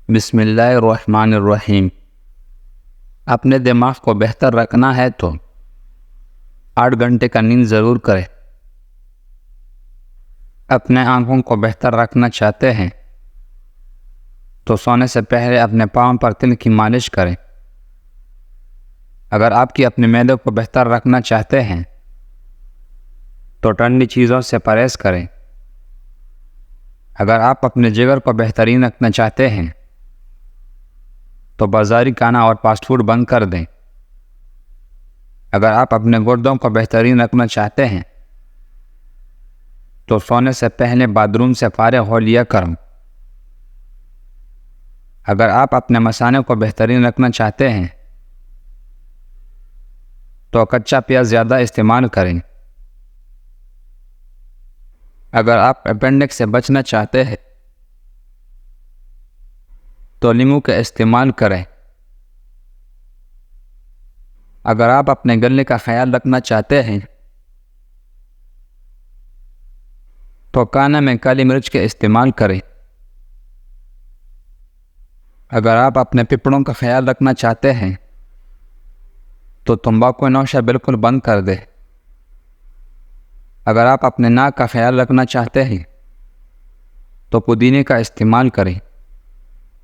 بسم اللہ الرحمن الرحیم۔ اپنے دماغ کو بہتر رکھنا ہے تو 8 گھنٹے کا نیند ضرور کریں۔ اپنے آنکھوں کو بہتر رکھنا چاہتے ہیں تو سونے سے پہلے اپنے پاؤں پر تل کی مالش کریں۔ اگر آپ کی اپنے معدے کو بہتر رکھنا چاہتے ہیں تو ٹھنڈی چیزوں سے پرہیز کریں۔ اگر آپ اپنے جگر کو بہترین رکھنا چاہتے ہیں تو بازاری کھانا اور فاسٹ فوڈ بند کر دیں۔ اگر آپ اپنے گردوں کو بہترین رکھنا چاہتے ہیں تو سونے سے پہلے باتھ روم سے فارغ ہو لیا کریں۔ اگر آپ اپنے مثانے کو بہترین رکھنا چاہتے ہیں تو کچا پیاز زیادہ استعمال کریں۔ اگر آپ اپینڈکس سے بچنا چاہتے ہیں تو لیموں کا استعمال کریں۔ اگر آپ اپنے گلے کا خیال رکھنا چاہتے ہیں تو کھانے میں کالی مرچ کا استعمال کریں۔ اگر آپ اپنے پھیپھڑوں کا خیال رکھنا چاہتے ہیں تو تمباکو نوشی بالکل بند کر دیں۔ اگر آپ اپنے ناک کا خیال رکھنا چاہتے ہیں تو پودینے کا استعمال کریں۔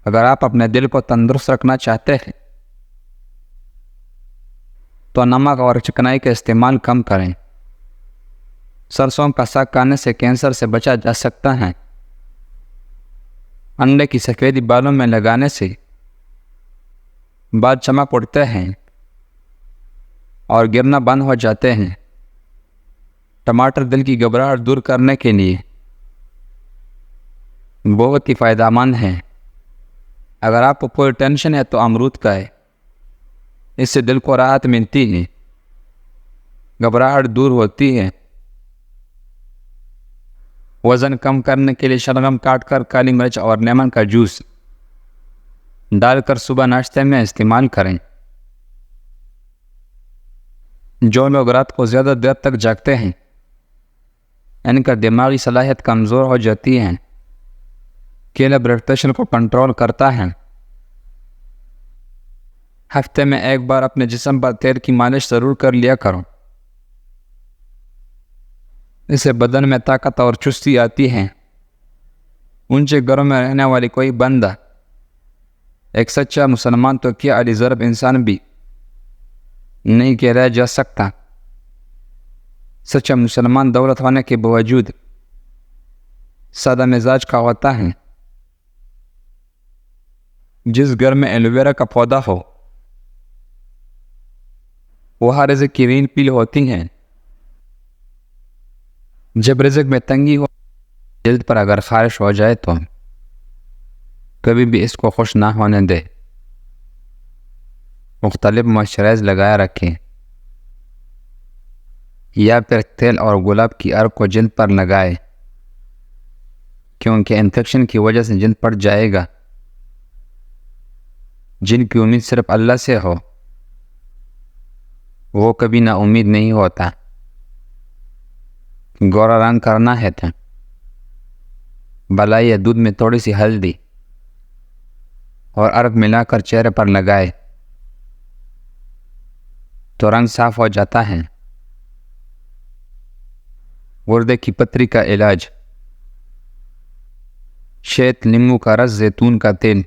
اگر آپ اپنے دل کو تندرست رکھنا چاہتے ہیں تو نمک اور چکنائی کا استعمال کم کریں۔ سرسوں کا ساگ کھانے سے کینسر سے بچا جا سکتا ہے۔ انڈے کی سفیدی بالوں میں لگانے سے بال چمک اٹھتے ہیں اور گرنا بند ہو جاتے ہیں۔ ٹماٹر دل کی گھبراہٹ دور کرنے کے لیے بہت ہی فائدہ مند ہے۔ اگر آپ کو کوئی ٹینشن ہے تو امرود کھائیں، اس سے دل کو راحت ملتی ہے، گھبراہٹ دور ہوتی ہے۔ وزن کم کرنے کے لیے شلغم کاٹ کر کالی مرچ اور لیمن کا جوس ڈال کر صبح ناشتے میں استعمال کریں۔ جو لوگ رات کو زیادہ دیر تک جاگتے ہیں ان کا دماغی صلاحیت کمزور ہو جاتی ہے۔ کیلا بلڈ پریشر کو کنٹرول کرتا ہے۔ ہفتے میں ایک بار اپنے جسم پر تیل کی مالش ضرور کر لیا کرو، اس سے بدن میں طاقت اور چستی آتی ہے۔ اونچے گھروں میں رہنے والی کوئی بندہ ایک سچا مسلمان تو کیا علی ضرب انسان بھی نہیں کہہ رہا جا سکتا۔ سچا مسلمان دولت ہونے کے باوجود سادہ مزاج کا ہوتا ہے۔ جس گھر میں ایلو ویرا کا پودا ہو وہاں رزق کی رین پیل ہوتی ہیں۔ جب رزق میں تنگی ہو جلد پر اگر خارش ہو جائے تو کبھی بھی اس کو خوش نہ ہونے دے۔ مختلف موئسچرائز لگائے رکھیں یا پھر تیل اور گلاب کی ارک کو جلد پر لگائے، کیونکہ انفیکشن کی وجہ سے جلد پڑ جائے گا۔ جن کی امید صرف اللہ سے ہو وہ کبھی نا امید نہیں ہوتا۔ گورا رنگ کرنا ہے تو بلائی یا دودھ میں تھوڑی سی ہلدی اور ارک ملا کر چہرے پر لگائے تو رنگ صاف ہو جاتا ہے۔ گردے کی پتھری کا علاج: شہد، لیموں کا رس، زیتون کا تیل،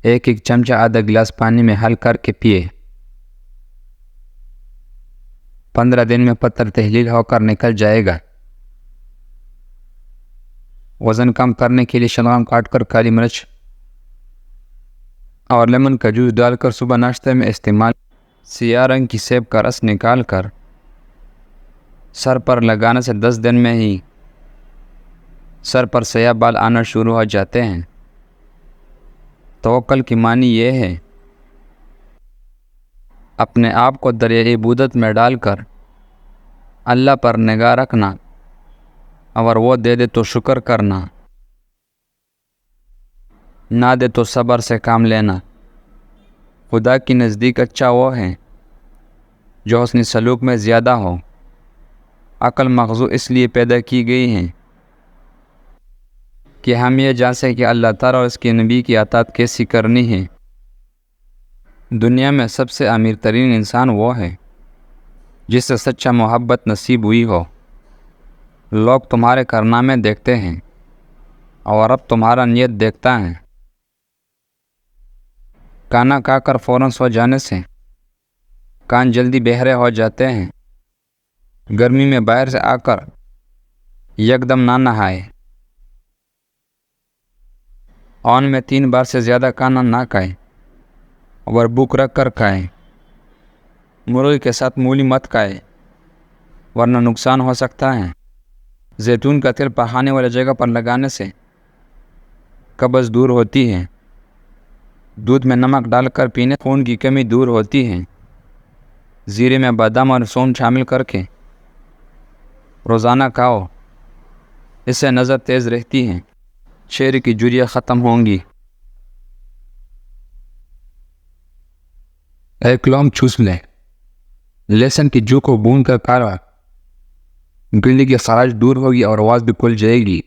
ایک چمچہ آدھا گلاس پانی میں حل کر کے پیے۔ 15 دن میں پتھر تحلیل ہو کر نکل جائے گا۔ وزن کم کرنے کے لیے شلغم کاٹ کر کالی مرچ اور لیمن کا جوس ڈال کر صبح ناشتے میں استعمال۔ سیاہ رنگ کی سیب کا رس نکال کر سر پر لگانے سے 10 دن میں ہی سر پر سیاہ بال آنا شروع ہو جاتے ہیں۔ توکل کی معنی یہ ہے اپنے آپ کو دریائے عبودت میں ڈال کر اللہ پر نگاہ رکھنا، اور وہ دے دے تو شکر کرنا، نہ دے تو صبر سے کام لینا۔ خدا کی نزدیک اچھا وہ ہے جو حسن سلوک میں زیادہ ہو۔ عقل مغزو اس لیے پیدا کی گئی ہے کہ ہم یہ جان سکیں کہ اللہ تعالیٰ اور اس کے نبی کی اطاعت کیسی کرنی ہے۔ دنیا میں سب سے امیر ترین انسان وہ ہے جس سے سچا محبت نصیب ہوئی ہو۔ لوگ تمہارے کارنامے دیکھتے ہیں اور اب تمہارا نیت دیکھتا ہے۔ کھانا کھا کر فوراً سو جانے سے کان جلدی بہرے ہو جاتے ہیں۔ گرمی میں باہر سے آ کر یکدم نہ نہائے۔ آن میں 3 بار سے زیادہ کھانا نہ کھائیں اور بھوک رکھ کر کھائیں۔ مرغی کے ساتھ مولی مت کھائیں ورنہ نقصان ہو سکتا ہے۔ زیتون کا تیل پہانے والی جگہ پر لگانے سے قبض دور ہوتی ہے۔ دودھ میں نمک ڈال کر پینے خون کی کمی دور ہوتی ہے۔ زیرے میں بادام اور سونف شامل کر کے روزانہ کھاؤ، اس سے نظر تیز رہتی ہے، چہرے کی جھریاں ختم ہوں گی۔ ایک لونگ چوس لیں، لہسن کی جو کو بھون کر کھانا، گلے کی خراش دور ہوگی اور آواز بھی کھل جائے گی۔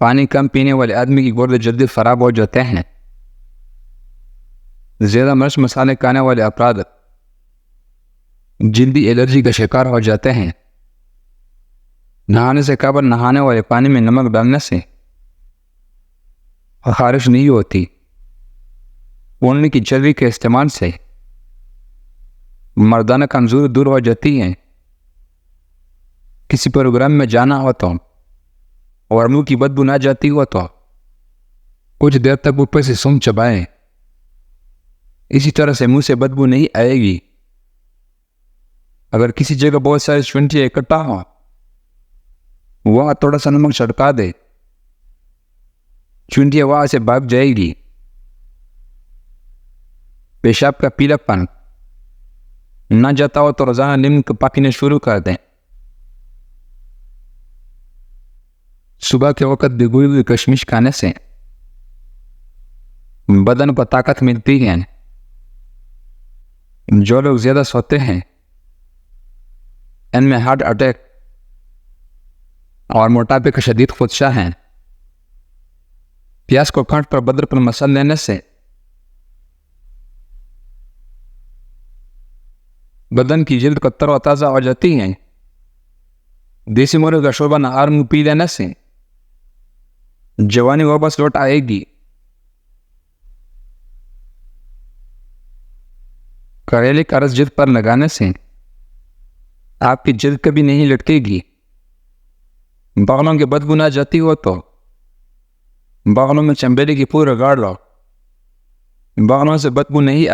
پانی کم پینے والے آدمی کی گردے جلدی خراب ہو جاتے ہیں۔ زیادہ مرچ مسالے کھانے والے افراد جلدی الرجی کا شکار ہو جاتے ہیں۔ نہانے سے قبل نہانے والے پانی میں نمک ڈالنے سے خارش نہیں ہوتی۔ اونی کی چربی کے استعمال سے مردانہ کمزوری دور ہو جاتی ہے۔ کسی پروگرام میں جانا ہو تو اور منہ کی بدبو نہ جاتی ہو تو کچھ دیر تک اوپر سے سونگھ چبائیں، اسی طرح سے منہ سے بدبو نہیں آئے گی۔ اگر کسی جگہ بہت سارے چونٹیاں اکٹھا ہوں، وہاں تھوڑا سا نمک چھڑکا دے، چونٹیاں وہاں سے بھاگ جائے گی۔ پیشاب کا پیلا پن نہ جاتا ہو تو روزانہ نمک پکنے شروع کر دیں۔ صبح کے وقت بھگوئی ہوئی کشمش کھانے سے بدن کو طاقت ملتی ہے۔ جو لوگ زیادہ سوتے ہیں ان میں ہارٹ اٹیک اور موٹاپے کا شدید خدشہ ہے۔ پیاز کو کاٹ پر بدر پر مسل لینے سے بدن کی جلد کو تر و تازہ ہو جاتی ہے۔ دیسی مرغ کا شوربہ نہار منہ پی لینے سے جوانی واپس لوٹ آئے گی۔ کریلے کا رس جلد پر لگانے سے آپ کی جلد کبھی نہیں لٹکے گی۔ باغلوں کی بدبو نہ جاتی ہو تو باغلوں میں چنبیلی کی پھول رگاڑ لو، باغلوں سے بدبو نہیں